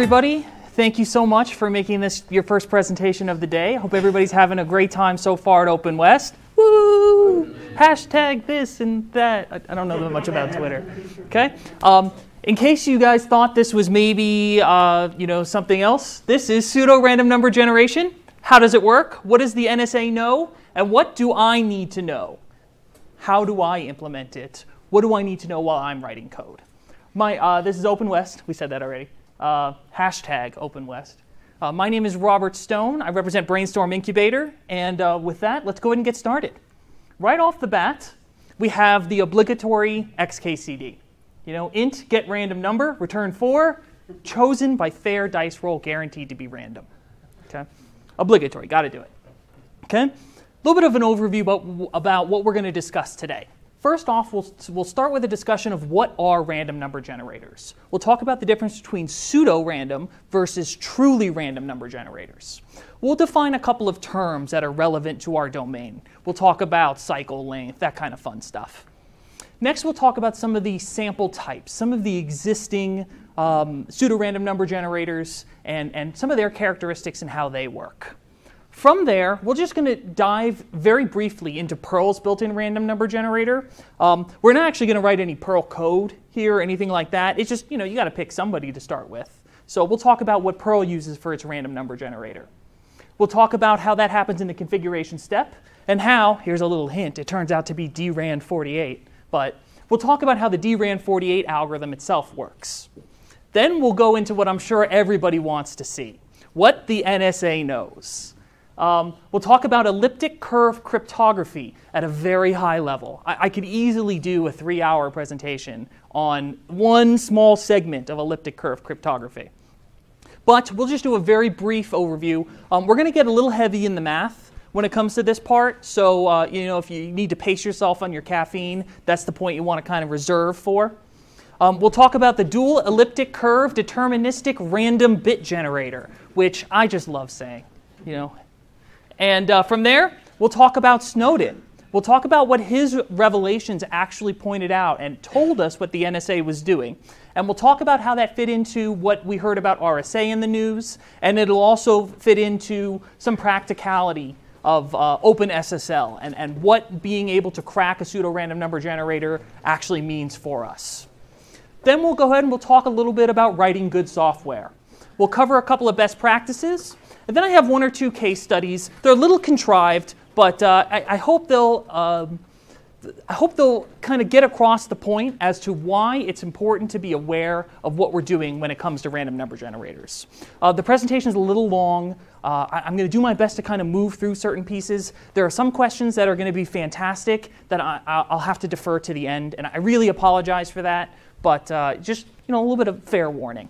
everybody. Thank you so much for making this your first presentation of the day. I hope everybody's having a great time so far at Openwest. Woo! Hashtag this and that. I don't know much about Twitter. Okay. In case you guys thought this was maybe something else, this is pseudo-random number generation. How does it work? What does the NSA know? And what do I need to know? How do I implement it? What do I need to know while I'm writing code? This is Openwest. We said that already. Hashtag Openwest. My name is Robert Stone. I represent Brainstorm Incubator. And with that, let's go ahead and get started. Right off the bat, we have the obligatory XKCD. Int get random number, return 4, chosen by fair dice roll, guaranteed to be random. Okay, obligatory, got to do it. Okay, a little bit of an overview about what we're going to discuss today. First off, we'll start with a discussion of what are random number generators. We'll talk about the difference between pseudo-random versus truly random number generators. We'll define a couple of terms that are relevant to our domain. We'll talk about cycle length, that kind of fun stuff. Next, we'll talk about some of the sample types, some of the existing pseudo-random number generators, and some of their characteristics and how they work. From there, we're just going to dive very briefly into Perl's built-in random number generator. We're not actually going to write any Perl code here or anything like that. It's just, you got to pick somebody to start with. So we'll talk about what Perl uses for its random number generator. We'll talk about how that happens in the configuration step, and how, here's a little hint, it turns out to be DRAND48. But we'll talk about how the DRAND48 algorithm itself works. Then we'll go into what I'm sure everybody wants to see, what the NSA knows. We'll talk about elliptic curve cryptography at a very high level. I could easily do a 3-hour presentation on one small segment of elliptic curve cryptography. But we'll just do a very brief overview. We're going to get a little heavy in the math when it comes to this part. So if you need to pace yourself on your caffeine, that's the point you want to kind of reserve for. We'll talk about the Dualelliptic curve deterministic random bit generator, which I just love saying, And from there, we'll talk about Snowden. We'll talk about what his revelations actually pointed out and told us what the NSA was doing. And we'll talk about how that fit into what we heard about RSA in the news. And it'll also fit into some practicality of OpenSSL and what being able to crack a pseudo-random number generator actually means for us. Then we'll go ahead and we'll talk a little bit about writing good software. We'll cover a couple of best practices. And then I have 1 or 2 case studies. They're a little contrived, but I hope they'll kind of get across the point as to why it's important to be aware of what we're doing when it comes to random number generators. The presentation is a little long. I'm going to do my best to kind of move through certain pieces. There are some questions that are going to be fantastic that I'll have to defer to the end, and I really apologize for that, but just a little bit of fair warning.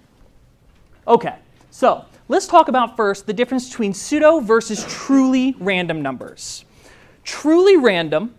Okay, so let's talk about first the difference between pseudo versus truly random numbers. Truly random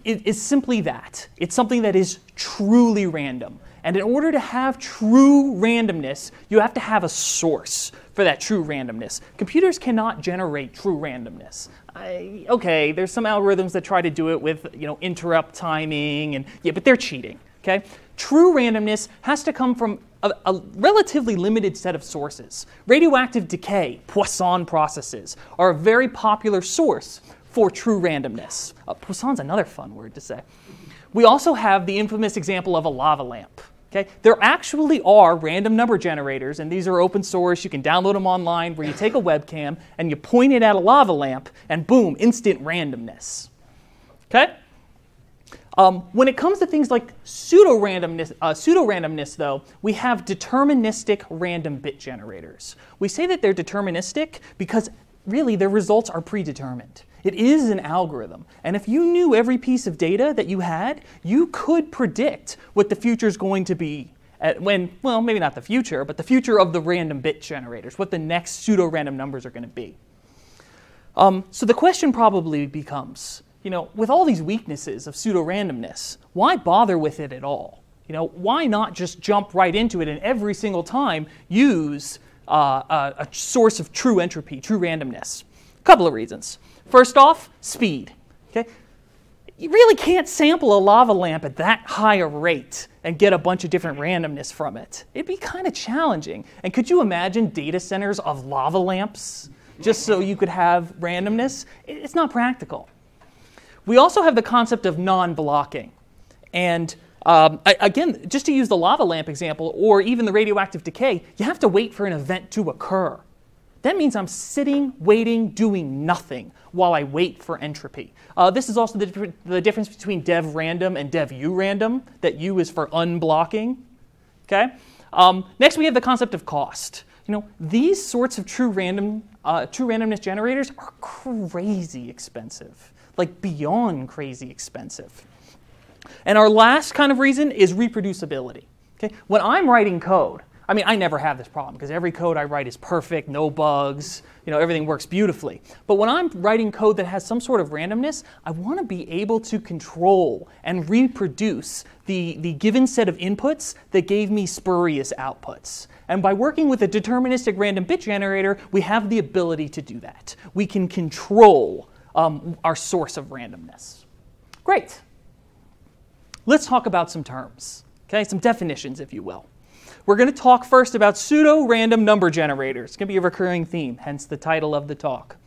is simply that. It's something that is truly random. And in order to have true randomness, you have to have a source for that true randomness. Computers cannot generate true randomness. Okay, there's some algorithms that try to do it with interrupt timing, and but they're cheating. Okay, true randomness has to come from a relatively limited set of sources. Radioactive decay, Poisson processes, are a very popular source for true randomness. Poisson's another fun word to say. We also have the infamous example of a lava lamp. Okay? There actually are random number generators, and these are open source. You can download them online, where you take a webcam and you point it at a lava lamp, and boom, instant randomness. Okay? When it comes to things like pseudo-randomness, though, we have deterministic random bit generators. We say that they're deterministic because really their results are predetermined. It is an algorithm, and if you knew every piece of data that you had, you could predict what the future is going to be well, maybe not the future, but the future of the random bit generators, what the next pseudo-random numbers are going to be. So the question probably becomes, with all these weaknesses of pseudo-randomness, why bother with it at all? Why not just jump right into it and every single time use a source of true entropy, true randomness? A couple of reasons. First off, speed. Okay? you really can't sample a lava lamp at that high a rate and get a bunch of different randomness from it. It'd be kind of challenging. And could you imagine data centers of lava lamps just so you could have randomness? It's not practical. We also have the concept of non-blocking. And again, just to use the lava lamp example, or even the radioactive decay, you have to wait for an event to occur. That means I'm sitting, waiting, doing nothing while I wait for entropy. This is also the difference between dev-random and dev-u-random, that u is for unblocking. Okay? Next, we have the concept of cost. These sorts of true randomness generators are crazy expensive, like beyond crazy expensive. And our last kind of reason is reproducibility. Okay? When I'm writing code, I never have this problem because every code I write is perfect, no bugs, everything works beautifully. But when I'm writing code that has some sort of randomness, I want to be able to control and reproduce the given set of inputs that gave me spurious outputs. And by working with a deterministic random bit generator, we have the ability to do that. We can control our source of randomness. Great. Let's talk about some terms, okay? Some definitions, if you will. We're going to talk first about pseudo-random number generators. It's going to be a recurring theme, hence the title of the talk.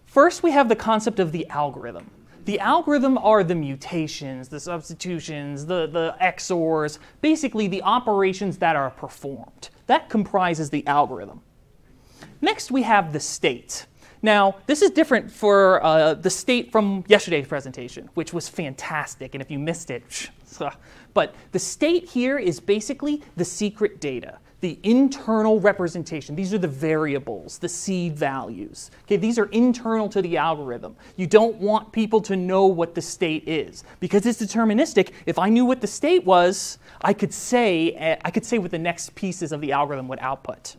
First, we have the concept of the algorithm. The algorithm are the mutations, the substitutions, the XORs, basically the operations that are performed. That comprises the algorithm. Next, we have the state. Now, this is different for the state from yesterday's presentation, which was fantastic, and if you missed it, but the state here is basically the secret data, the internal representation. These are the variables, the seed values. Okay, these are internal to the algorithm. You don't want people to know what the state is. Because it's deterministic, if I knew what the state was, I could say what the next pieces of the algorithm would output.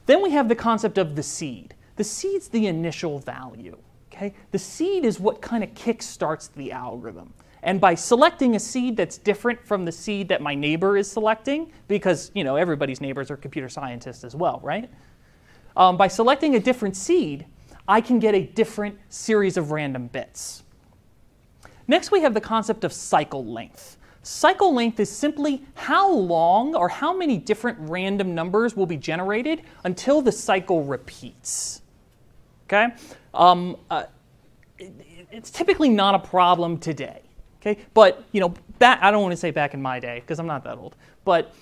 Then we have the concept of the seed. The seed's the initial value. Okay? The seed is what kind of kickstarts the algorithm. And by selecting a seed that's different from the seed that my neighbor is selecting, because everybody's neighbors are computer scientists as well, right? By selecting a different seed, I can get a different series of random bits. Next, we have the concept of cycle length. Cycle length is simply how long or how many different random numbers will be generated until the cycle repeats. Okay? It's typically not a problem today. Okay? But, I don't want to say back in my day, because I'm not that old, but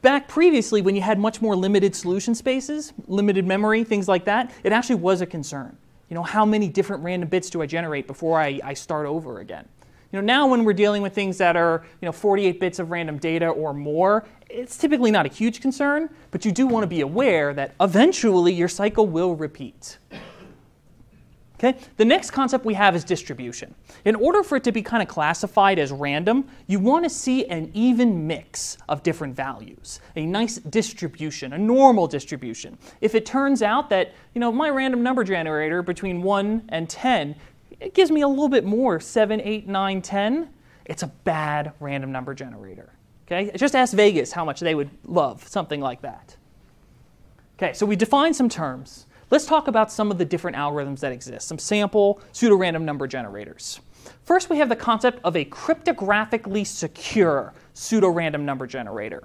back previously when you had much more limited solution spaces, limited memory, things like that, it actually was a concern. How many different random bits do I generate before I start over again? Now when we're dealing with things that are 48 bits of random data or more, it's typically not a huge concern, but you do want to be aware that eventually your cycle will repeat. Okay? The next concept we have is distribution. In order for it to be kind of classified as random, you want to see an even mix of different values, a nice distribution, a normal distribution. If it turns out that my random number generator between 1 and 10, it gives me a little bit more, 7, 8, 9, 10, it's a bad random number generator. Okay? Just ask Vegas how much they would love something like that. Okay, so we defined some terms. Let's talk about some of the different algorithms that exist, some sample pseudo-random number generators. First, we have the concept of a cryptographically secure pseudo-random number generator.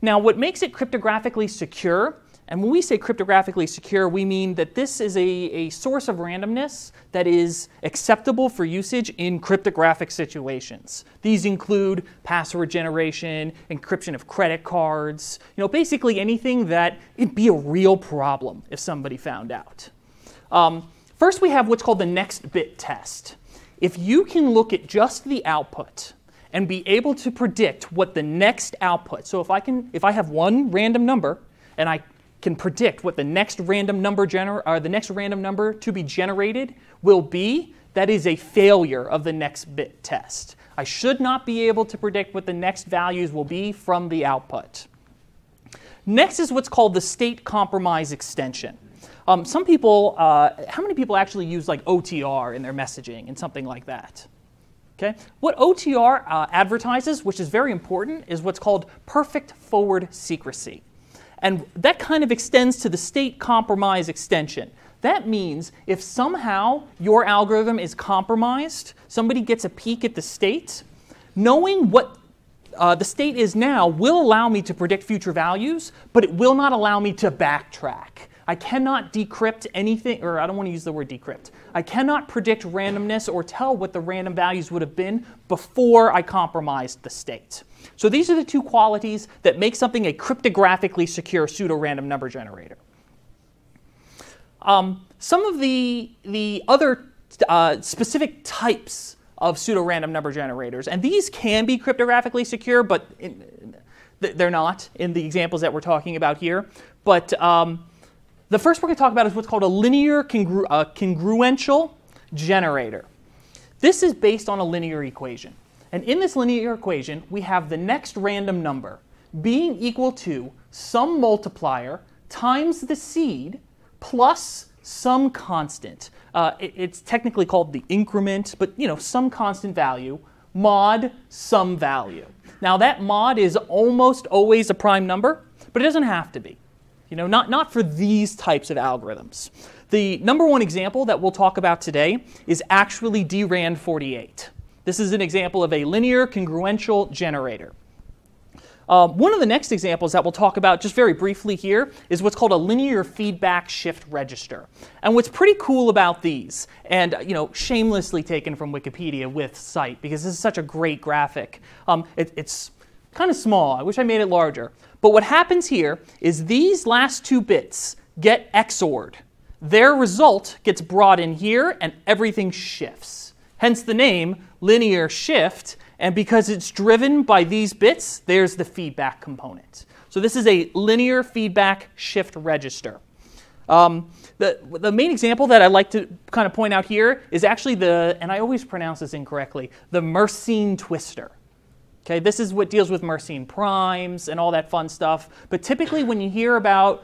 Now, what makes it cryptographically secure, and when we say cryptographically secure, we mean that this is a source of randomness that is acceptable for usage in cryptographic situations. These include password generation, encryption of credit cards, basically anything that it'd be a real problem if somebody found out. First, we have what's called the next bit test. If you can look at just the output and be able to predict what the next output, so if I have one random number and I can predict what the next random number to be generated will be, that is a failure of the next bit test. I should not be able to predict what the next values will be from the output. Next is what's called the state compromise extension. Some people, how many people actually use like OTR in their messaging and something like that? Okay? What OTR advertises, which is very important, is what's called perfect forward secrecy. And that kind of extends to the state compromise extension. That means if somehow your algorithm is compromised, somebody gets a peek at the state, knowing what the state is now will allow me to predict future values, but it will not allow me to backtrack. I cannot decrypt anything, or I don't want to use the word decrypt. I cannot predict randomness or tell what the random values would have been before I compromised the state. So these are the two qualities that make something a cryptographically secure pseudo-random number generator. Some of the other specific types of pseudo-random number generators, and these can be cryptographically secure, but they're not in the examples that we're talking about here. But the first we're going to talk about is what's called a linear congruential generator. This is based on a linear equation. And in this linear equation, we have the next random number being equal to some multiplier times the seed plus some constant. It's technically called the increment, but some constant value, mod some value. Now that mod is almost always a prime number, but it doesn't have to be. Not for these types of algorithms. The number one example that we'll talk about today is actually DRAND48. This is an example of a linear congruential generator. One of the next examples that we'll talk about just very briefly here is what's called a linear feedback shift register. And what's pretty cool about these, and shamelessly taken from Wikipedia with cite, because this is such a great graphic, it's kind of small. I wish I made it larger. But what happens here is these last two bits get XORed. Their result gets brought in here, and everything shifts. Hence the name linear shift. And because it's driven by these bits, there's the feedback component. So this is a linear feedback shift register. The main example that I'd like to kind of point out here is actually and I always pronounce this incorrectly, the Mersenne twister. Okay, this is what deals with Mersenne primes and all that fun stuff. But typically when you hear about,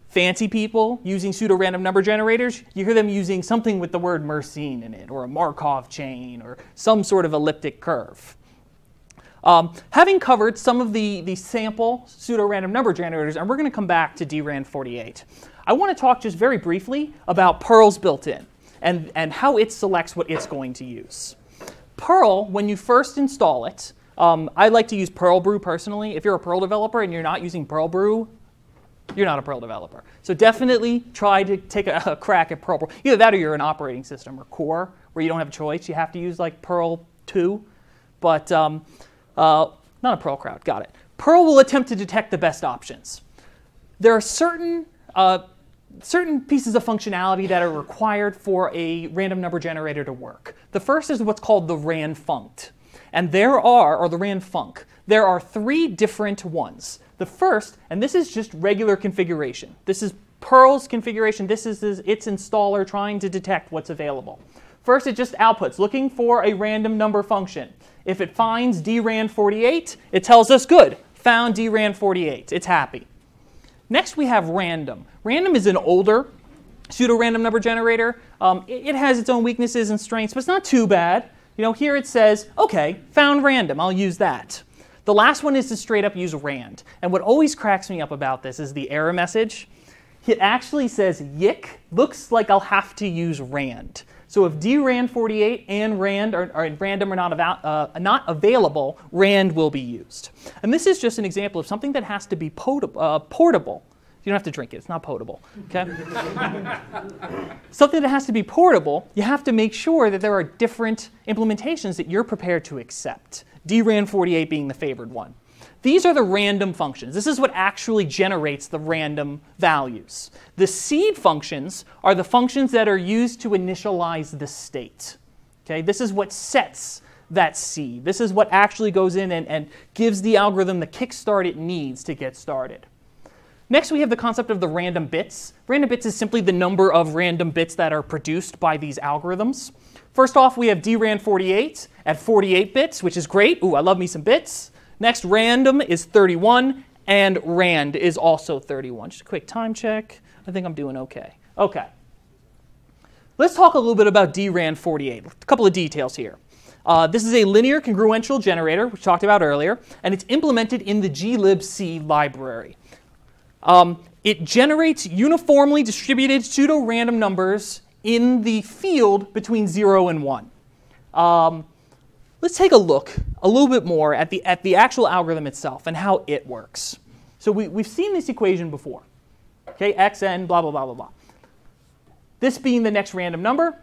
fancy people using pseudo-random number generators, you hear them using something with the word Mersenne in it, or a Markov chain, or some sort of elliptic curve. Having covered some of the sample pseudo-random number generators, and we're going to come back to DRAND48, I want to talk just very briefly about Perl's built-in and how it selects what it's going to use. Perl, when you first install it, I like to use Perl Brew personally. If you're a Perl developer and you're not using Perl Brew, you're not a Perl developer. So definitely try to take a crack at Perl Brew. Either that or you're an operating system or core where you don't have a choice. You have to use like Perl 2, but not a Perl crowd. Got it. Perl will attempt to detect the best options. There are certain pieces of functionality that are required for a random number generator to work. The first is what's called the randfunct. And there are three different ones. The first, and this is just regular configuration. This is Perl's configuration. This is its installer trying to detect what's available. First, it just outputs, looking for a random number function. If it finds DRAND48, it tells us, good, found DRAND48. It's happy. Next, we have random. Random is an older pseudo-random number generator. It has its own weaknesses and strengths, but it's not too bad. Here it says, OK, found random. I'll use that. The last one is to straight up use rand. And what always cracks me up about this is the error message. It actually says, yick, looks like I'll have to use rand. So if DRAND48 and random are not available, rand will be used. And this is just an example of something that has to be portable. You don't have to drink it. It's not potable. Okay? Something that has to be portable, you have to make sure that there are different implementations that you're prepared to accept. DRAND48 being the favored one. These are the random functions. This is what actually generates the random values. The seed functions are the functions that are used to initialize the state. Okay? This is what sets that seed. This is what actually goes in and gives the algorithm the kickstart it needs to get started. Next, we have the concept of the random bits. Random bits is simply the number of random bits that are produced by these algorithms. First off, we have DRAND48 at 48 bits, which is great. Ooh, I love me some bits. Next, random is 31, and rand is also 31. Just a quick time check. I think I'm doing OK. OK. Let's talk a little bit about DRAND48. A couple of details here. This is a linear congruential generator, which we talked about earlier, and it's implemented in the glibc library. it generates uniformly distributed pseudo-random numbers in the field between 0 and 1. Let's take a look a little bit more at the actual algorithm itself and how it works. So we've seen this equation before. Okay, xn, blah, blah, blah, blah, blah. This being the next random number.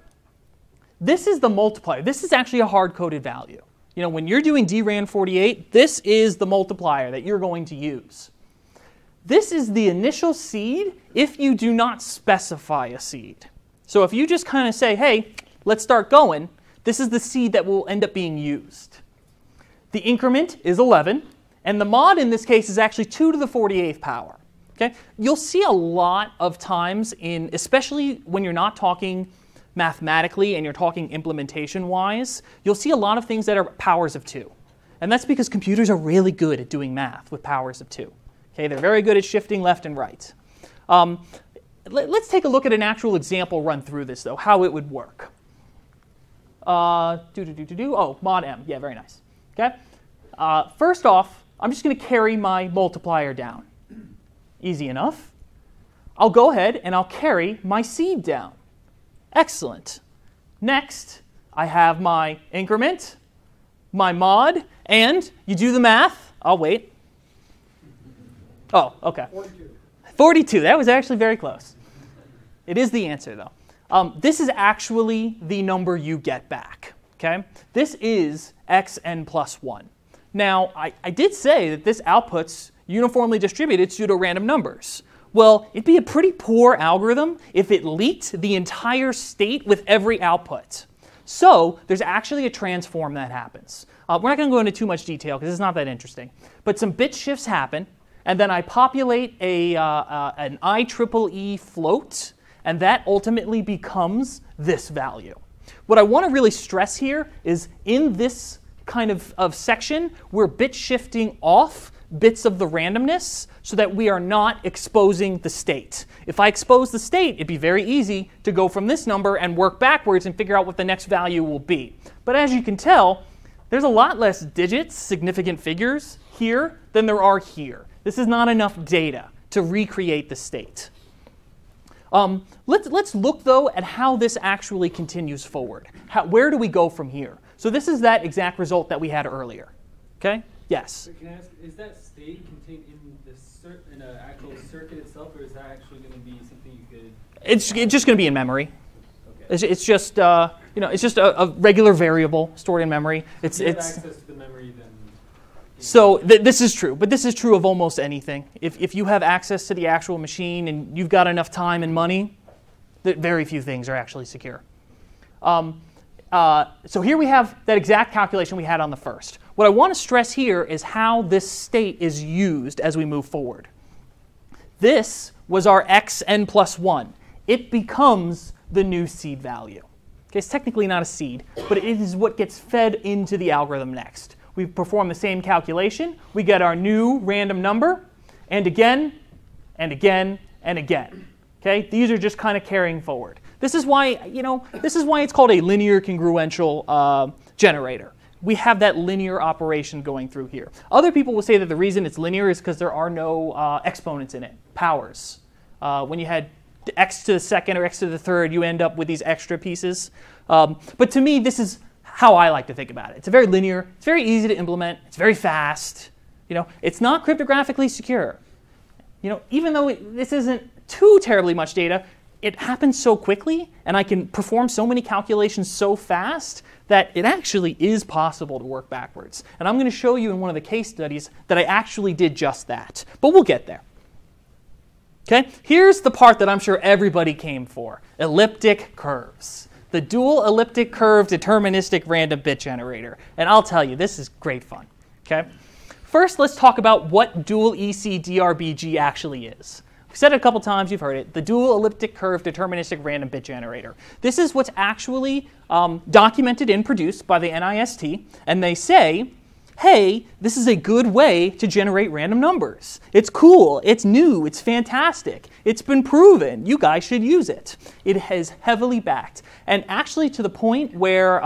This is the multiplier. This is actually a hard-coded value. You know, when you're doing DRAND48, this is the multiplier that you're going to use. This is the initial seed if you do not specify a seed. So if you just kind of say, hey, let's start going, this is the seed that will end up being used. The increment is 11, and the mod in this case is actually 2 to the 48th power. Okay? You'll see a lot of times especially when you're not talking mathematically and you're talking implementation-wise, you'll see a lot of things that are powers of 2. And that's because computers are really good at doing math with powers of 2. Okay? They're very good at shifting left and right. Let's take a look at an actual example run through this, though, how it would work. Oh, mod m. Yeah, very nice. Okay? First off, I'm just going to carry my multiplier down. Easy enough. I'll go ahead and I'll carry my seed down. Excellent. Next, I have my increment, my mod, and you do the math. I'll wait. Oh, okay. 42. 42. That was actually very close. It is the answer, though. This is actually the number you get back. Okay? This is xn plus 1. Now, I did say that this outputs uniformly distributed pseudo-random numbers. Well, it'd be a pretty poor algorithm if it leaked the entire state with every output. So there's actually a transform that happens. We're not going to go into too much detail because it's not that interesting. But some bit shifts happen, and then I populate an IEEE float, and that ultimately becomes this value. What I want to really stress here is in this kind of section, we're bit shifting off bits of the randomness so that we are not exposing the state. If I expose the state, it'd be very easy to go from this number and work backwards and figure out what the next value will be. But as you can tell, there's a lot less digits, significant figures, here than there are here. This is not enough data to recreate the state. Let's look, though, at how this actually continues forward. Where do we go from here? So this is that exact result that we had earlier. Okay? Yes? So can I ask, is that state contained in an actual circuit itself, or is that actually going to be something you could... It's just going to be in memory. Okay. It's just, it's just a regular variable stored in memory. If you have access to the memory, then... So this is true, but this is true of almost anything. If you have access to the actual machine and you've got enough time and money, very few things are actually secure. So here we have that exact calculation we had on the first. What I want to stress here is how this state is used as we move forward. This was our xn plus 1. It becomes the new seed value. Okay, it's technically not a seed, but it is what gets fed into the algorithm next. We perform the same calculation. We get our new random number, and again, and again, and again. Okay, these are just kind of carrying forward. This is why, this is why it's called a linear congruential generator. We have that linear operation going through here. Other people will say that the reason it's linear is because there are no exponents in it, powers. When you had x to the second or x to the third, you end up with these extra pieces. But to me, this is how I like to think about it. It's very linear. It's very easy to implement. It's very fast. It's not cryptographically secure. Even though this isn't too terribly much data, it happens so quickly, and I can perform so many calculations so fast that it actually is possible to work backwards. And I'm going to show you in one of the case studies that I actually did just that. But we'll get there. Okay, here's the part that I'm sure everybody came for: elliptic curves. The Dualelliptic curve deterministic random bit generator. And I'll tell you, this is great fun. Okay? First, let's talk about what dual EC DRBG actually is. We've said it a couple times, you've heard it. The Dualelliptic curve deterministic random bit generator. This is what's actually documented and produced by the NIST. And they say, hey, this is a good way to generate random numbers. It's cool, it's new, it's fantastic. It's been proven. You guys should use it. It is heavily backed. And actually to the point where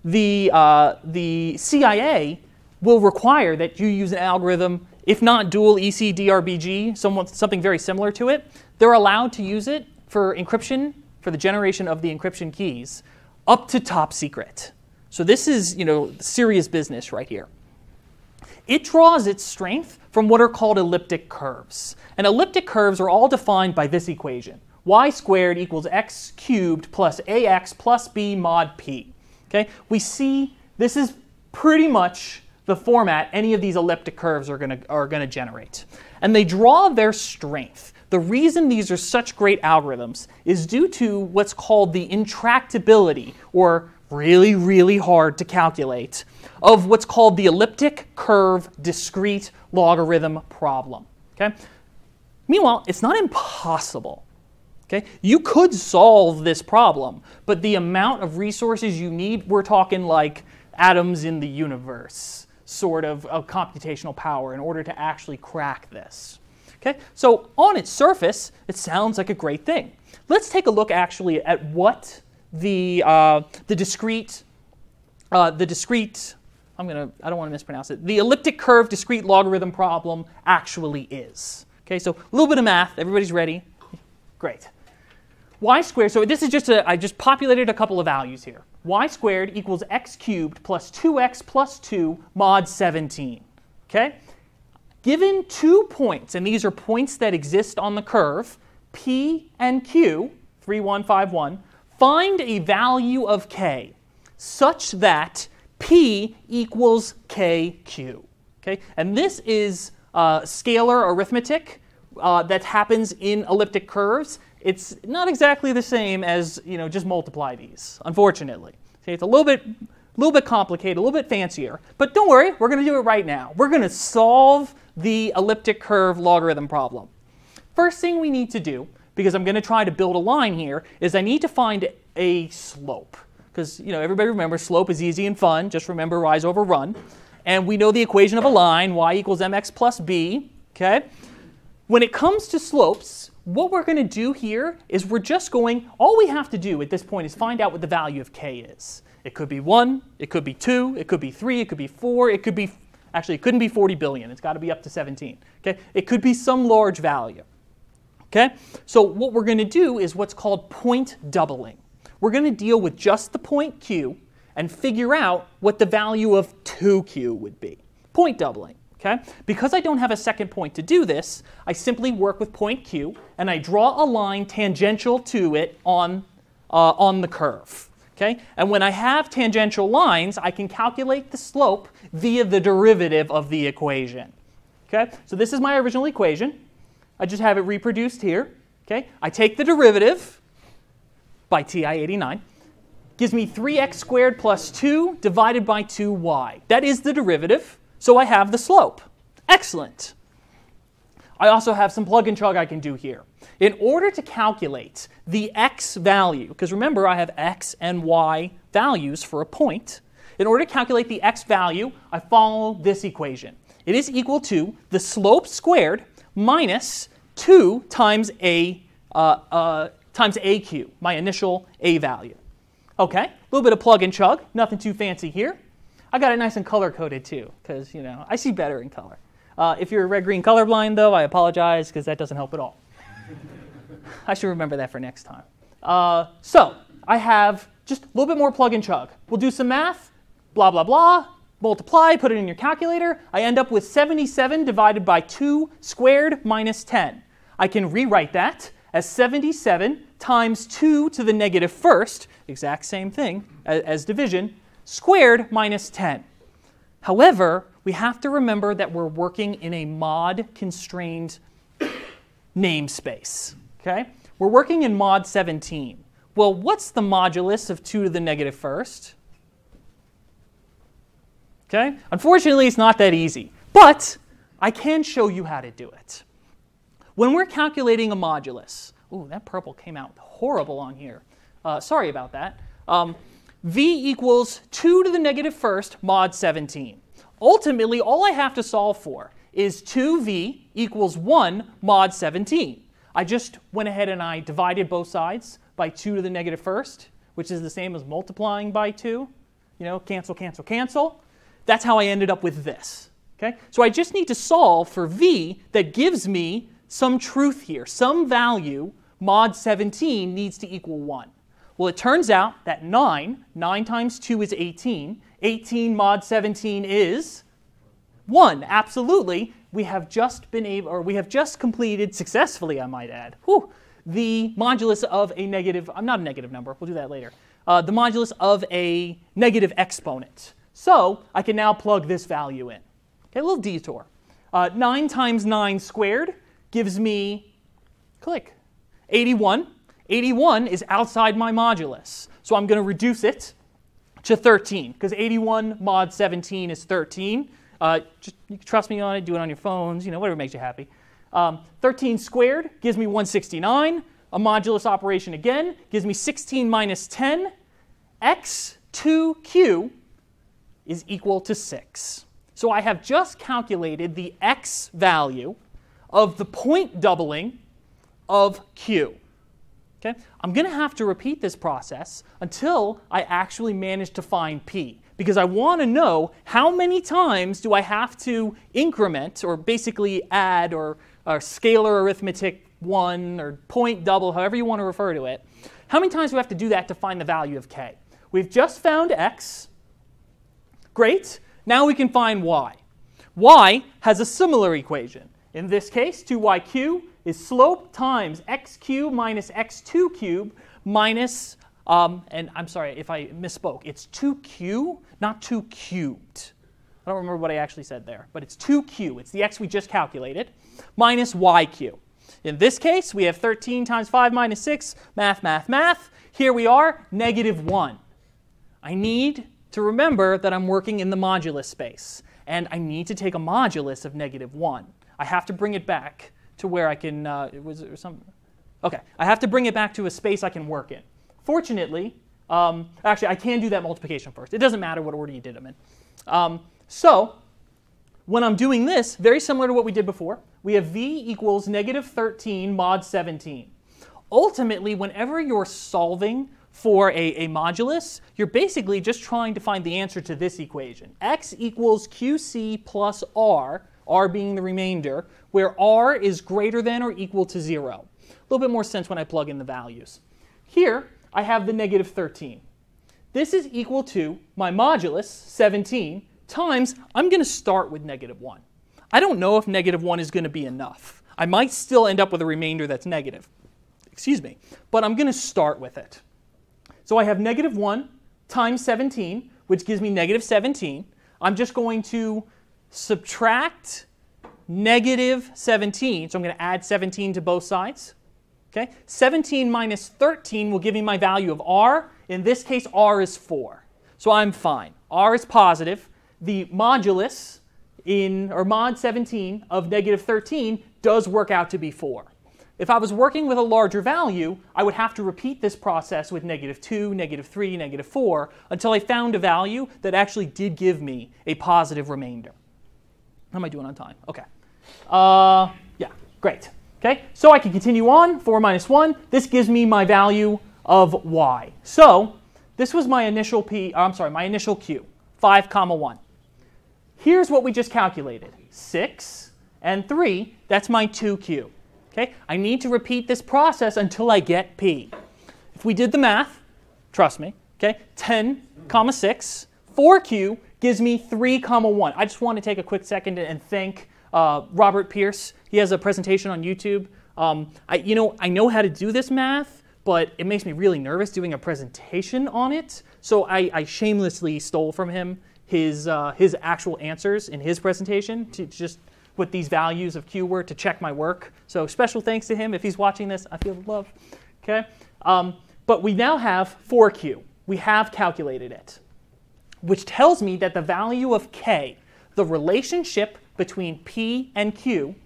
the CIA will require that you use an algorithm if not dual EC-DRBG, something very similar to it, they're allowed to use it for encryption, for the generation of the encryption keys, up to top secret. So this is, serious business right here. It draws its strength from what are called elliptic curves. And elliptic curves are all defined by this equation. Y squared equals x cubed plus ax plus b mod p. Okay? We see this is pretty much the format any of these elliptic curves are gonna generate. And they draw their strength. The reason these are such great algorithms is due to what's called the intractability, or really, really hard to calculate, of what's called the elliptic curve discrete logarithm problem. Okay? Meanwhile, it's not impossible. Okay? You could solve this problem, but the amount of resources you need, we're talking like atoms in the universe sort of computational power in order to actually crack this. Okay? So on its surface, it sounds like a great thing. Let's take a look actually at what the discrete, I don't want to mispronounce it, the elliptic curve discrete logarithm problem actually is. Okay, so a little bit of math. Everybody's ready? Great. Y squared, so this is just I just populated a couple of values here. Y squared equals x cubed plus 2x plus 2 mod 17. Okay? Given 2 points, and these are points that exist on the curve, P and Q, 3, 1, 5, 1, find a value of k such that P equals KQ. Okay? And this is scalar arithmetic that happens in elliptic curves. It's not exactly the same as just multiply these, unfortunately. Okay, it's a little bit complicated, a little bit fancier. But don't worry, we're going to do it right now. We're going to solve the elliptic curve logarithm problem. First thing we need to do, because I'm going to try to build a line here, is I need to find a slope. Because everybody remembers slope is easy and fun. Just remember rise over run. And we know the equation of a line, y equals mx plus b. Okay? When it comes to slopes, what we're going to do here is all we have to do at this point is find out what the value of k is. It could be 1, it could be 2, it could be 3, it could be 4, it couldn't be 40 billion. It's got to be up to 17. Okay? It could be some large value. Okay? So what we're going to do is what's called point doubling. We're going to deal with just the point q and figure out what the value of 2q would be. Point doubling. Okay? Because I don't have a second point to do this, I simply work with point q and I draw a line tangential to it on the curve. Okay? And when I have tangential lines, I can calculate the slope via the derivative of the equation. Okay? So this is my original equation. I just have it reproduced here. Okay? I take the derivative by TI-89. Gives me 3x squared plus 2 divided by 2y. That is the derivative, so I have the slope. Excellent. I also have some plug and chug I can do here. In order to calculate the x value, because remember I have x and y values for a point, in order to calculate the x value, I follow this equation. It is equal to the slope squared minus 2 times times aq, my initial a value. Okay, a little bit of plug and chug, nothing too fancy here. I got it nice and color-coded too, because I see better in color. If you're red-green colorblind, though, I apologize, because that doesn't help at all. I should remember that for next time. So I have just a little bit more plug and chug. We'll do some math, blah, blah, blah, multiply, put it in your calculator. I end up with 77 divided by 2 squared minus 10. I can rewrite that as 77 times 2 to the negative first, exact same thing as division, squared minus 10. However, we have to remember that we're working in a mod-constrained namespace. Okay? We're working in mod 17. Well, what's the modulus of 2 to the negative first? Okay? Unfortunately, it's not that easy, but I can show you how to do it. When we're calculating a modulus, ooh, that purple came out horrible on here. Sorry about that. V equals 2 to the negative first mod 17. Ultimately, all I have to solve for is 2v equals 1 mod 17. I just went ahead and I divided both sides by 2 to the negative first, which is the same as multiplying by 2. Cancel, cancel, cancel. That's how I ended up with this. Okay? So I just need to solve for v that gives me some truth here. Some value, mod 17, needs to equal 1. Well, it turns out that 9 times 2 is 18. 18 mod 17 is 1. Absolutely. We have just been able, or we have just completed successfully, I might add, the modulus of a negative, not a negative number, we'll do that later, the modulus of a negative exponent. So I can now plug this value in. Okay, a little detour. 9 times 9 squared gives me, click, 81. 81 is outside my modulus. So I'm going to reduce it to 13, because 81 mod 17 is 13. Just, you can trust me on it, do it on your phones, whatever makes you happy. 13 squared gives me 169. A modulus operation again gives me 16 minus 10. X2q is equal to 6. So I have just calculated the x value of the point doubling of q. Okay? I'm going to have to repeat this process until I actually manage to find p, because I want to know how many times do I have to increment, or basically add, or scalar arithmetic 1, or point double, however you want to refer to it. How many times do I have to do that to find the value of k? We've just found x. Great. Now we can find y. Y has a similar equation. In this case, 2yq is slope times x cubed minus x2 cubed minus, and I'm sorry if I misspoke, it's 2q, not 2 cubed. I don't remember what I actually said there, but it's 2q. It's the x we just calculated, minus yq. In this case, we have 13 times 5 minus 6, math, math, math. Here we are, negative 1. I need to remember that I'm working in the modulus space, and I need to take a modulus of negative 1. I have to bring it back to where I can, I have to bring it back to a space I can work in. Fortunately, actually I can do that multiplication first. It doesn't matter what order you did them in. So when I'm doing this, very similar to what we did before, we have v equals negative 13 mod 17. Ultimately, whenever you're solving for a modulus, you're basically just trying to find the answer to this equation. X equals qc plus r being the remainder, where r is greater than or equal to 0. A little bit more sense when I plug in the values. Here, I have the negative 13. This is equal to my modulus, 17, times, I'm going to start with negative 1. I don't know if negative 1 is going to be enough. I might still end up with a remainder that's negative. Excuse me. But I'm going to start with it. So I have negative 1 times 17, which gives me negative 17. I'm just going to subtract negative 17. So I'm going to add 17 to both sides. Okay? 17 minus 13 will give me my value of r. In this case, r is 4. So I'm fine. R is positive. The modulus or mod 17 of negative 13 does work out to be 4. If I was working with a larger value, I would have to repeat this process with negative 2, negative 3, negative 4 until I found a value that actually did give me a positive remainder. How am I doing on time? Okay. Yeah, great. Okay, so I can continue on, 4 minus 1. This gives me my value of y. So this was my initial my initial q, 5, 1. Here's what we just calculated. 6 and 3, that's my 2q. Okay, I need to repeat this process until I get p. If we did the math, trust me, okay, 10, 6, 4q gives me 3, 1. I just want to take a quick second and thank Robert Pierce. He has a presentation on YouTube. I know how to do this math, but it makes me really nervous doing a presentation on it. So I shamelessly stole from him his actual answers in his presentation to just what these values of q were to check my work. So special thanks to him. If he's watching this, I feel the love. Okay? But we now have 4q. We have calculated it, which tells me that the value of k, the relationship between p and q,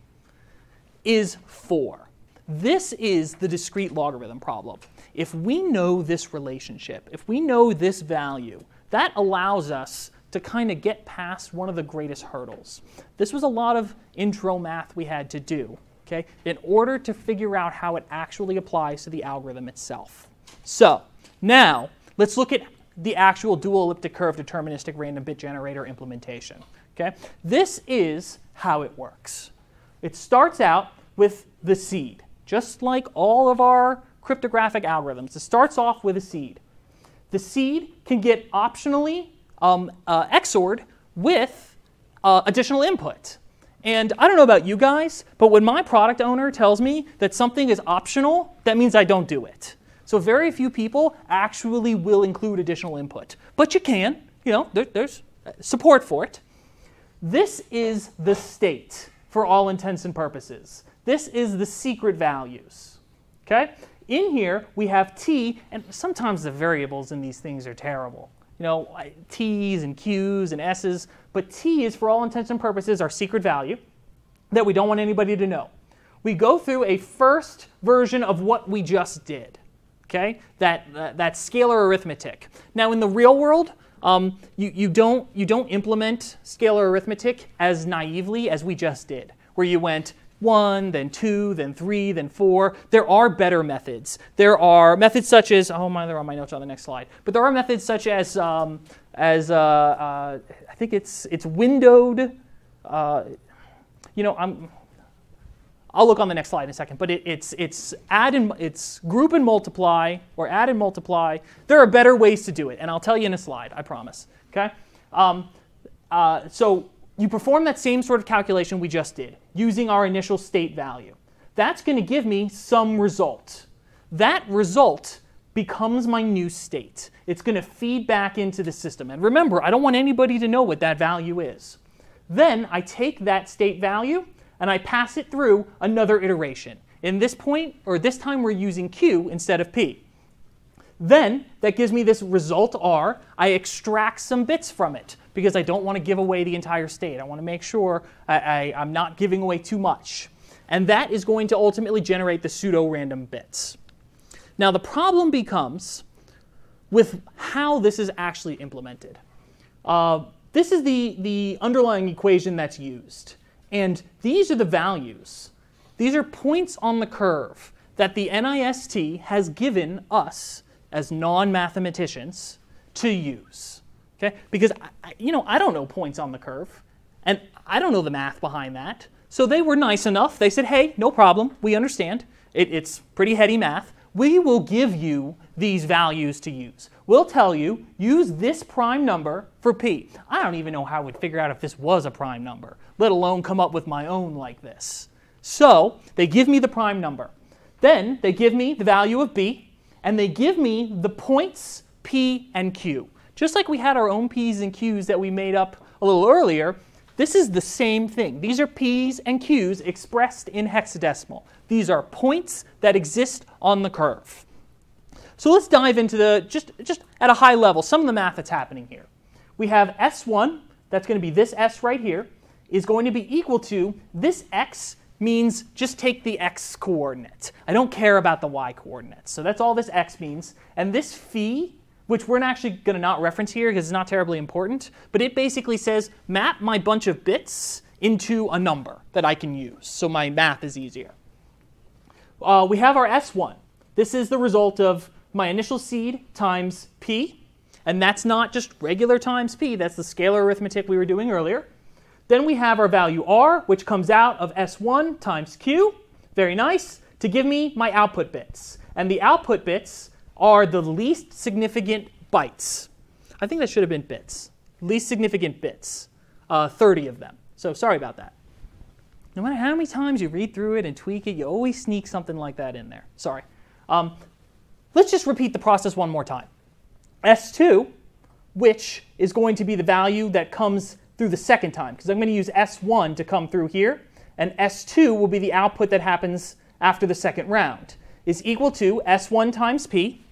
is 4. This is the discrete logarithm problem. If we know this relationship, if we know this value, that allows us to kind of get past one of the greatest hurdles. This was a lot of intro math we had to do, okay, in order to figure out how it actually applies to the algorithm itself. So now let's look at the actual dual elliptic curve deterministic random bit generator implementation. Okay? This is how it works. It starts out with the seed, just like all of our cryptographic algorithms. It starts off with a seed. The seed can get optionally XORed with additional input. And I don't know about you guys, but when my product owner tells me that something is optional, that means I don't do it. So very few people actually will include additional input. But you can, there's support for it. This is the state for all intents and purposes. This is the secret values. Okay? In here, we have t, and sometimes the variables in these things are terrible. T's and Q's and S's, but t is, for all intents and purposes, our secret value that we don't want anybody to know. We go through a first version of what we just did, okay? That scalar arithmetic. Now, in the real world, you don't implement scalar arithmetic as naively as we just did, where you went 1, then 2, then 3, then 4. There are better methods. There are methods such as, oh my, they're on my notes on the next slide. But there are methods such as I think it's windowed. I'll look on the next slide in a second. But it's group and multiply or add and multiply. There are better ways to do it, and I'll tell you in a slide. I promise. Okay. So you perform that same sort of calculation we just did using our initial state value. That's going to give me some result. That result becomes my new state. It's going to feed back into the system. And remember, I don't want anybody to know what that value is. Then I take that state value and I pass it through another iteration. In this point, or this time, we're using Q instead of P. Then that gives me this result R. I extract some bits from it because I don't want to give away the entire state. I want to make sure I'm not giving away too much. And that is going to ultimately generate the pseudo-random bits. Now the problem becomes with how this is actually implemented. This is the underlying equation that's used. And these are the values. These are points on the curve that the NIST has given us as non-mathematicians to use. Okay? Because I don't know points on the curve, and I don't know the math behind that. So they were nice enough. They said, hey, no problem. We understand. It's pretty heady math. We will give you these values to use. We'll tell you, use this prime number for P. I don't even know how I would figure out if this was a prime number, let alone come up with my own like this. So they give me the prime number. Then they give me the value of B, and they give me the points P and Q. Just like we had our own P's and Q's that we made up a little earlier, this is the same thing. These are P's and Q's expressed in hexadecimal. These are points that exist on the curve. So let's dive into just at a high level, some of the math that's happening here. We have S1, that's going to be this S right here, is going to be equal to this X means just take the X coordinate. I don't care about the Y coordinates. So that's all this X means. And this phi, which we're actually going to not reference here because it's not terribly important, but it basically says map my bunch of bits into a number that I can use, so my math is easier. We have our S1. This is the result of my initial seed times P, and that's not just regular times P, that's the scalar arithmetic we were doing earlier. Then we have our value R, which comes out of S1 times Q, very nice, to give me my output bits. And the output bits are the least significant bytes. I think that should have been bits. Least significant bits, 30 of them. So sorry about that. No matter how many times you read through it and tweak it, you always sneak something like that in there. Sorry. Let's just repeat the process one more time. S2, which is going to be the value that comes through the second time, because I'm going to use S1 to come through here, and S2 will be the output that happens after the second round, is equal to S1 times P.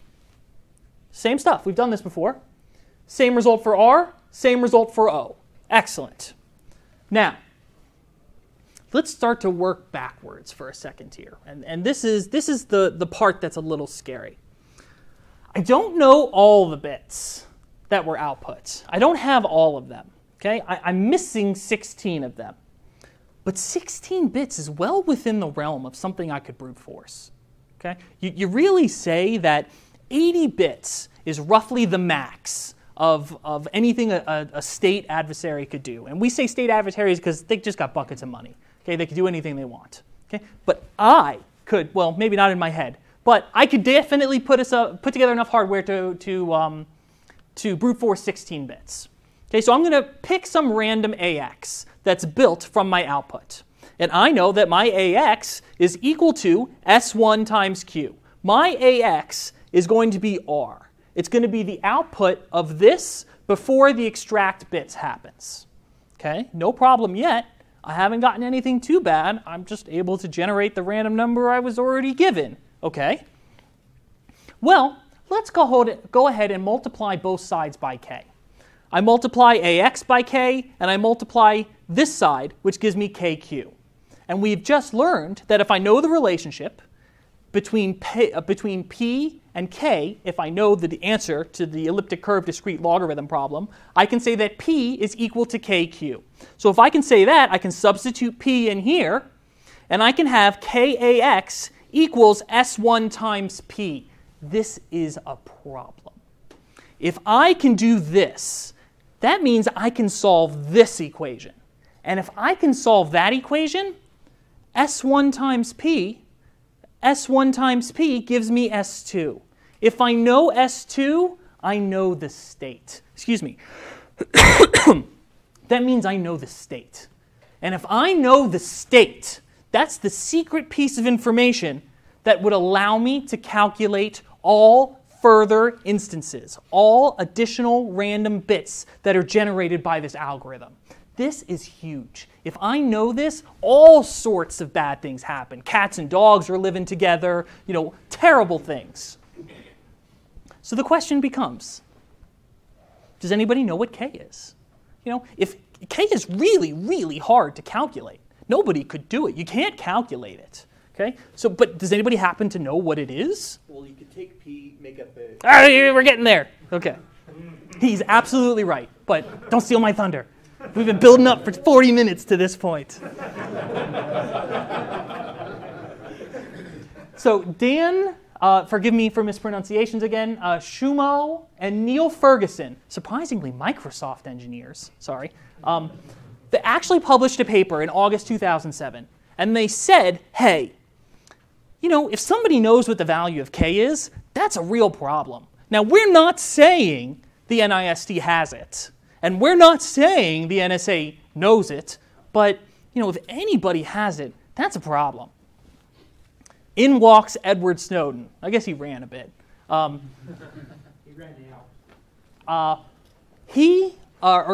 Same stuff. We've done this before. Same result for R, same result for O. Excellent. Now, let's start to work backwards for a second here. And this is the part that's a little scary. I don't know all the bits that were output. I don't have all of them. Okay? I'm missing 16 of them. But 16 bits is well within the realm of something I could brute force. Okay? You really say that 80 bits is roughly the max of anything a state adversary could do. And we say state adversaries because they just got buckets of money. Okay, they could do anything they want. Okay, but I could, well, maybe not in my head, but I could definitely put together enough hardware to brute force 16 bits. Okay, so I'm going to pick some random AX that's built from my output. And I know that my AX is equal to S1 times Q. My AX is going to be R. It's going to be the output of this before the extract bits happens. Okay, no problem yet. I haven't gotten anything too bad. I'm just able to generate the random number I was already given. Okay. Well, let's go ahead and multiply both sides by k. I multiply AX by k, and I multiply this side, which gives me KQ. And we've just learned that if I know the relationship between P and K, if I know the answer to the elliptic curve discrete logarithm problem, I can say that P is equal to KQ. So if I can say that, I can substitute P in here, and I can have KAX equals S1 times P. This is a problem. If I can do this, that means I can solve this equation. And if I can solve that equation, S1 times P gives me S2. If I know S2, I know the state. Excuse me. That means I know the state. And if I know the state, that's the secret piece of information that would allow me to calculate all further instances, all additional random bits that are generated by this algorithm. This is huge. If I know this, all sorts of bad things happen. Cats and dogs are living together, terrible things. So the question becomes, does anybody know what k is? If k is really, really hard to calculate, nobody could do it. You can't calculate it. Okay? So, but does anybody happen to know what it is? Well, you could take P, make up a... We're getting there. Okay. He's absolutely right, but don't steal my thunder. We've been building up for 40 minutes to this point. So Dan, forgive me for mispronunciations again, Shumo and Neil Ferguson, surprisingly Microsoft engineers, sorry, they actually published a paper in August 2007, and they said, hey, if somebody knows what the value of k is, that's a real problem. Now, we're not saying the NIST has it, and we're not saying the NSA knows it, but if anybody has it, that's a problem. In walks Edward Snowden. I guess he ran a bit. He ran out.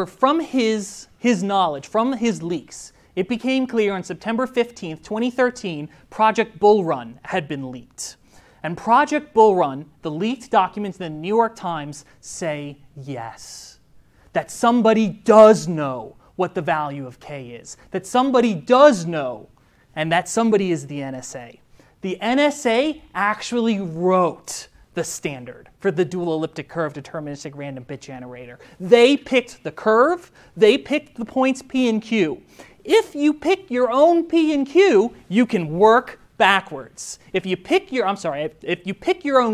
From his knowledge, from his leaks, it became clear on September 15th, 2013, Project Bull Run had been leaked. And Project Bull Run, the leaked documents in the New York Times say yes. That somebody does know what the value of k is. That somebody does know, and that somebody is the NSA. The NSA actually wrote the standard for the dual-elliptic curve deterministic random bit generator. They picked the curve. They picked the points P and Q. If you pick your own P and Q, you can work backwards. If you pick your own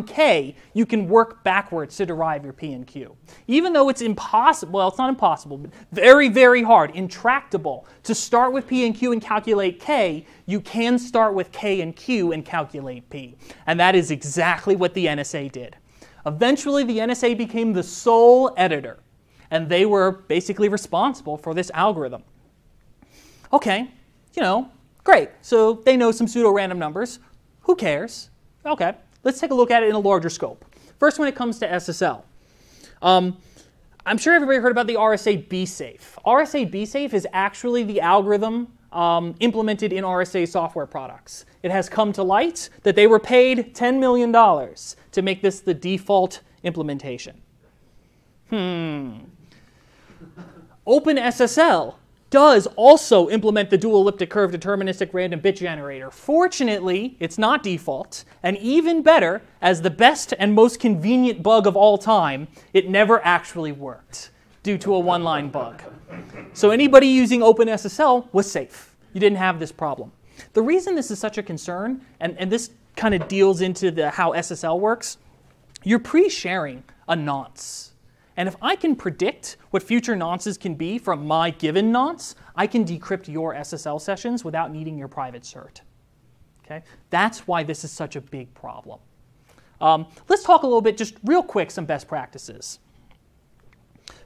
K, you can work backwards to derive your P and Q. Even though it's impossible, well, it's not impossible, but very, very hard, intractable, to start with P and Q and calculate K, you can start with K and Q and calculate P. And that is exactly what the NSA did. Eventually, the NSA became the sole editor, and they were basically responsible for this algorithm. Okay, great. So they know some pseudo-random numbers. Who cares? Okay, let's take a look at it in a larger scope. First, when it comes to SSL. I'm sure everybody heard about the RSA B-Safe. RSA B-Safe is actually the algorithm implemented in RSA software products. It has come to light that they were paid $10 million to make this the default implementation. OpenSSL does also implement the dual-elliptic curve deterministic random bit generator. Fortunately, it's not default, and even better, as the best and most convenient bug of all time, it never actually worked due to a one-line bug. So anybody using OpenSSL was safe. You didn't have this problem. The reason this is such a concern, and this kind of deals into how SSL works, you're pre-sharing a nonce. And if I can predict what future nonces can be from my given nonce, I can decrypt your SSL sessions without needing your private cert. Okay? That's why this is such a big problem. Let's talk a little bit, just real quick, some best practices.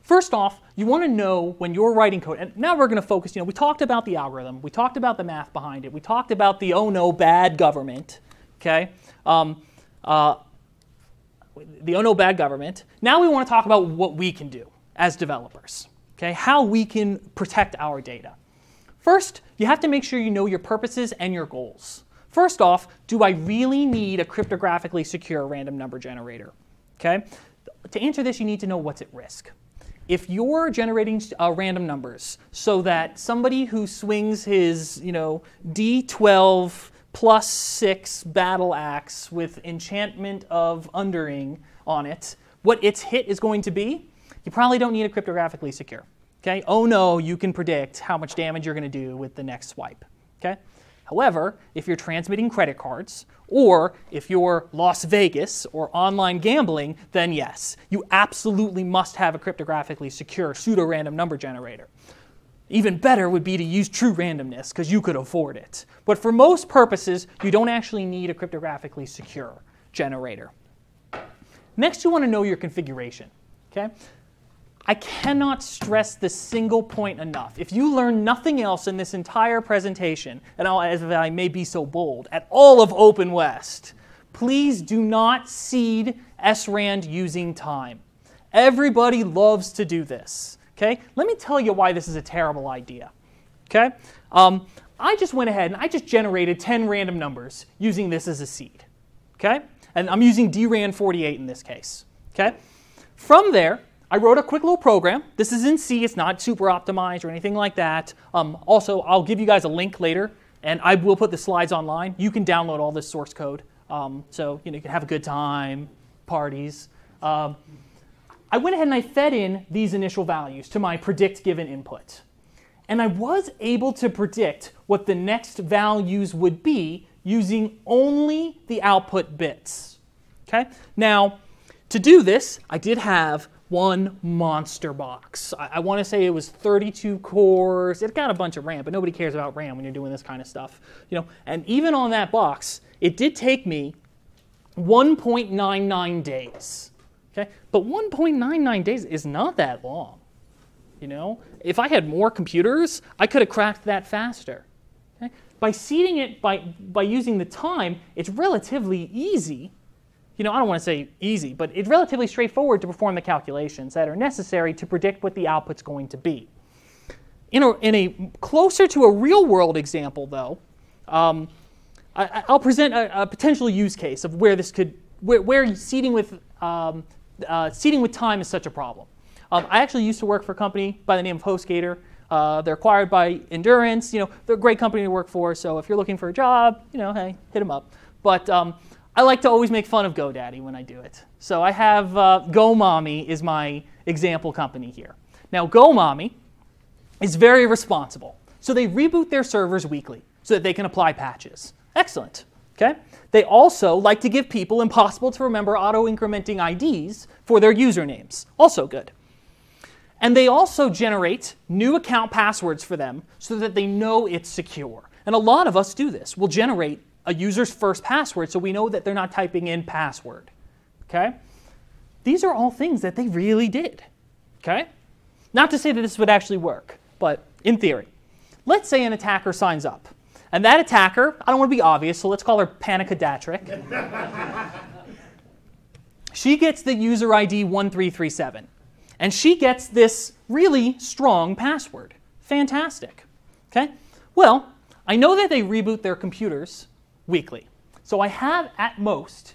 First off, you want to know when you're writing code, and now we're going to focus, we talked about the algorithm, we talked about the math behind it, we talked about the oh no, bad government, okay? The oh no, bad government. Now we want to talk about what we can do as developers, okay? How we can protect our data. First, you have to make sure you know your purposes and your goals. First off, do I really need a cryptographically secure random number generator? Okay? To answer this, you need to know what's at risk. If you're generating random numbers so that somebody who swings his, D12 plus 6 battle axe with enchantment of undering on it, what its hit is going to be, you probably don't need a cryptographically secure. Okay? Oh no, you can predict how much damage you're going to do with the next swipe. Okay? However, if you're transmitting credit cards, or if you're Las Vegas or online gambling, then yes, you absolutely must have a cryptographically secure pseudo-random number generator. Even better would be to use true randomness, because you could afford it. But for most purposes, you don't actually need a cryptographically secure generator. Next, you want to know your configuration. Okay? I cannot stress this single point enough. If you learn nothing else in this entire presentation, and as I may be so bold, at all of Openwest, please do not seed SRAND using time. Everybody loves to do this. Okay? Let me tell you why this is a terrible idea. Okay? I just went ahead and I just generated 10 random numbers using this as a seed. Okay? And I'm using DRAND48 in this case. Okay? From there, I wrote a quick little program. This is in C. It's not super optimized or anything like that. Also, I'll give you guys a link later, and I will put the slides online. You can download all this source code, so you can have a good time, parties. I went ahead and I fed in these initial values to my predict given input. And I was able to predict what the next values would be using only the output bits. Okay? Now, to do this, I did have one monster box. I want to say it was 32 cores. It got a bunch of RAM, but nobody cares about RAM when you're doing this kind of stuff. And even on that box, it did take me 1.99 days. Okay? But 1.99 days is not that long. If I had more computers, I could have cracked that faster. Okay? By seeding it, by using the time, it's relatively easy. I don't want to say easy, but it's relatively straightforward to perform the calculations that are necessary to predict what the output's going to be. In a closer to a real-world example, though, I'll present a potential use case of where this could, where seeding with time is such a problem. I actually used to work for a company by the name of HostGator. They're acquired by Endurance. They're a great company to work for. So if you're looking for a job, hey, hit them up. But I like to always make fun of GoDaddy when I do it. So I have GoMommy is my example company here. Now GoMommy is very responsible. So they reboot their servers weekly so that they can apply patches. Excellent. Okay? They also like to give people impossible to remember auto-incrementing IDs for their usernames. Also good. And they also generate new account passwords for them so that they know it's secure. And a lot of us do this. We'll generate a user's first password so we know that they're not typing in password. Okay? These are all things that they really did. Okay? Not to say that this would actually work, but in theory. Let's say an attacker signs up. And that attacker, I don't want to be obvious, so let's call her Panicadatric. She gets the user ID 1337. And she gets this really strong password. Fantastic. Okay? Well, I know that they reboot their computers weekly. So I have at most,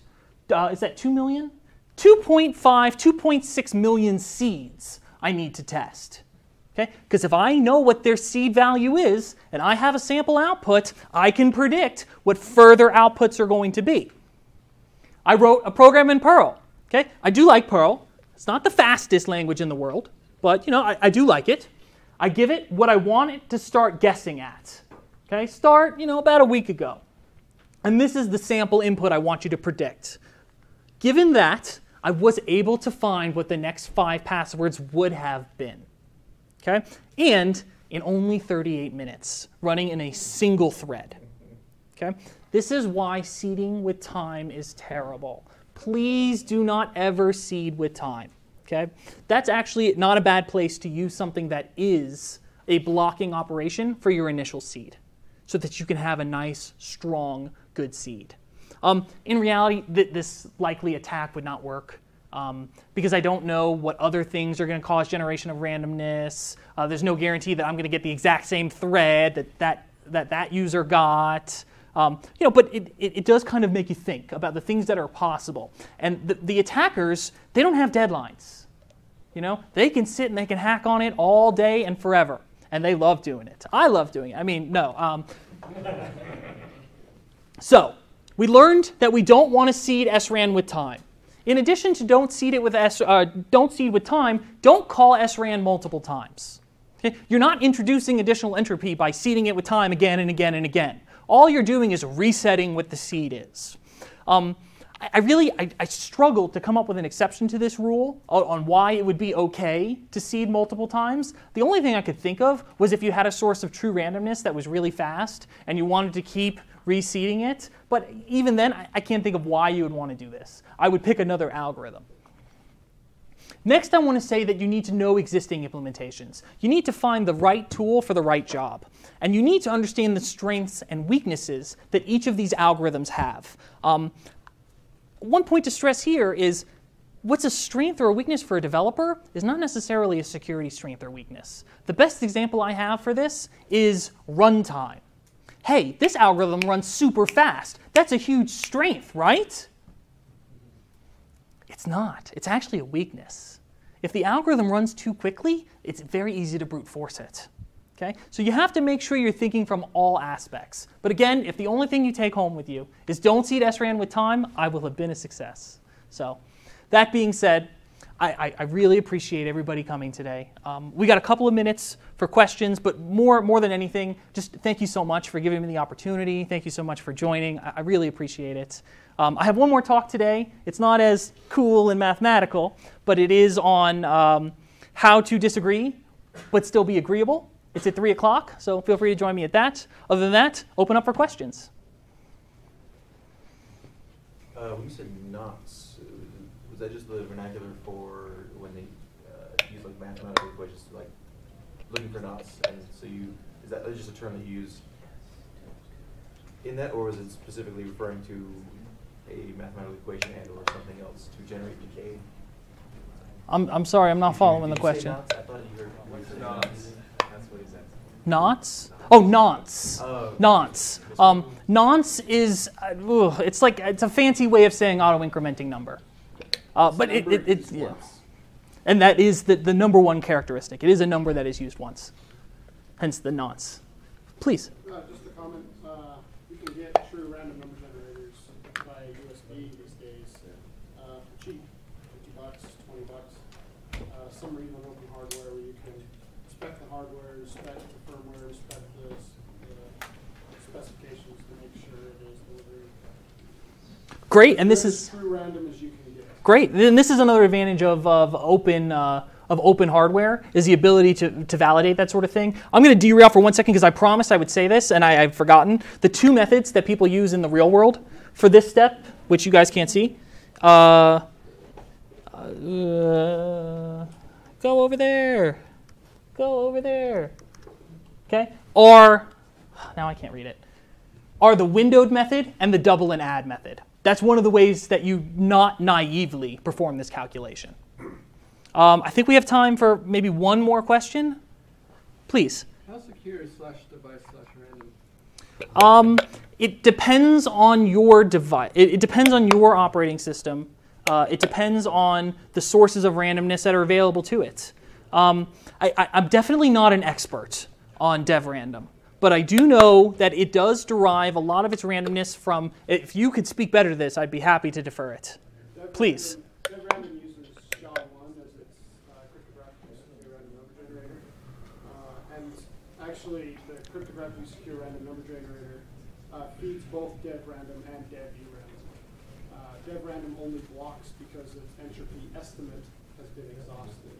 is that 2 million? 2.5, 2.6 million seeds I need to test. Okay? Because if I know what their seed value is, and I have a sample output, I can predict what further outputs are going to be. I wrote a program in Perl. Okay? I do like Perl. It's not the fastest language in the world, but I do like it. I give it what I want it to start guessing at. Okay? Start, about a week ago. And this is the sample input I want you to predict. Given that, I was able to find what the next 5 passwords would have been. Okay? And in only 38 minutes, running in a single thread. Okay? This is why seeding with time is terrible. Please do not ever seed with time. Okay? That's actually not a bad place to use something that is a blocking operation for your initial seed, so that you can have a nice, strong, good seed. In reality, this likely attack would not work because I don't know what other things are going to cause generation of randomness. There's no guarantee that I'm going to get the exact same thread that user got. But it does kind of make you think about the things that are possible. And the attackers, they don't have deadlines. They can sit and they can hack on it all day and forever. And they love doing it. I love doing it. I mean, no. So, we learned that we don't want to seed SRAN with time. In addition to don't seed with time, don't call SRAN multiple times. Okay? You're not introducing additional entropy by seeding it with time again and again and again. All you're doing is resetting what the seed is. I struggled to come up with an exception to this rule on why it would be okay to seed multiple times. The only thing I could think of was if you had a source of true randomness that was really fast and you wanted to keep reseeding it. But even then, I can't think of why you would want to do this. I would pick another algorithm. Next, I want to say that you need to know existing implementations. You need to find the right tool for the right job. And you need to understand the strengths and weaknesses that each of these algorithms have. One point to stress here is what's a strength or a weakness for a developer is not necessarily a security strength or weakness. The best example I have for this is runtime. Hey, this algorithm runs super fast. That's a huge strength, right? It's not. It's actually a weakness. If the algorithm runs too quickly, it's very easy to brute force it. Okay? So you have to make sure you're thinking from all aspects. But again, if the only thing you take home with you is don't seed SRAN with time, I will have been a success. So that being said, I really appreciate everybody coming today. We got a couple of minutes for questions, but more than anything, just thank you so much for giving me the opportunity. Thank you so much for joining. I really appreciate it. I have one more talk today. It's not as cool and mathematical, but it is on how to disagree but still be agreeable. It's at 3 o'clock, so feel free to join me at that. Other than that, open up for questions. When you said knots, was that just the vernacular for when they use like mathematical equations, like looking for knots? And so is that just a term that you use in that, or was it specifically referring to a mathematical equation and or something else to generate decay? I'm sorry, I'm not following the question. Knots? I thought you heard knots. That's what he said. Knots? Oh, nonce. Oh. Nonce. Nonce is, it's a fancy way of saying auto-incrementing number. But it's yeah. And that is the number one characteristic. It is a number that is used once. Hence the nonce. Please. Just a comment. You can get true random number generators by USB these days for cheap, $50, $20. Some are even open hardware where you can spec the hardware, spec the firmware, spec the specifications to make sure it is delivering. Great, and this is true random as you can get. Great. Then this is another advantage of open hardware is the ability to validate that sort of thing. I'm going to derail for 1 second because I promised I would say this and I've forgotten. The two methods that people use in the real world for this step, which you guys can't see, go over there. Go over there. Okay? Or, now I can't read it, are the windowed method and the double and add method. That's one of the ways that you not naively perform this calculation. I think we have time for maybe one more question. Please. How secure is /device/random? It depends on your device. It depends on your operating system. It depends on the sources of randomness that are available to it. I'm definitely not an expert on dev-random, but I do know that it does derive a lot of its randomness from, if you could speak better to this, I'd be happy to defer it. Please. DevRandom uses SHA-1 as its cryptographically secure random number generator. And actually, the cryptographically secure random number generator feeds both dev-random and dev-random. DevRandom only blocks because its entropy estimate has been exhausted.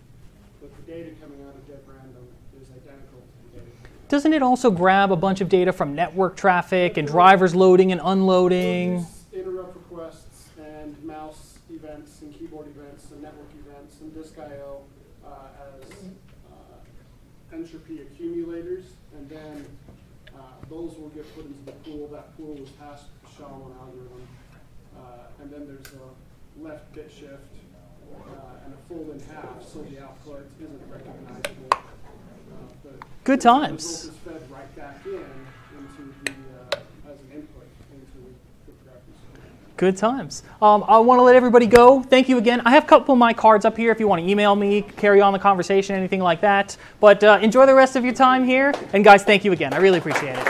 But the data coming out of DevRandom is identical to the data. Doesn't it also grab a bunch of data from network traffic and drivers loading and unloading? Interrupt requests and mouse events and keyboard events and network events and disk I/O as entropy accumulators, and then those will get put into the pool. That pool is passed to the Shalom algorithm, and then there's a left bit shift and a fold in half, so the output isn't recognizable. Good times. The result is fed right back into the as an input into the cryptography. Good times. I want to let everybody go. Thank you again. I have a couple of my cards up here if you want to email me, carry on the conversation, anything like that. But enjoy the rest of your time here. And guys, thank you again. I really appreciate it.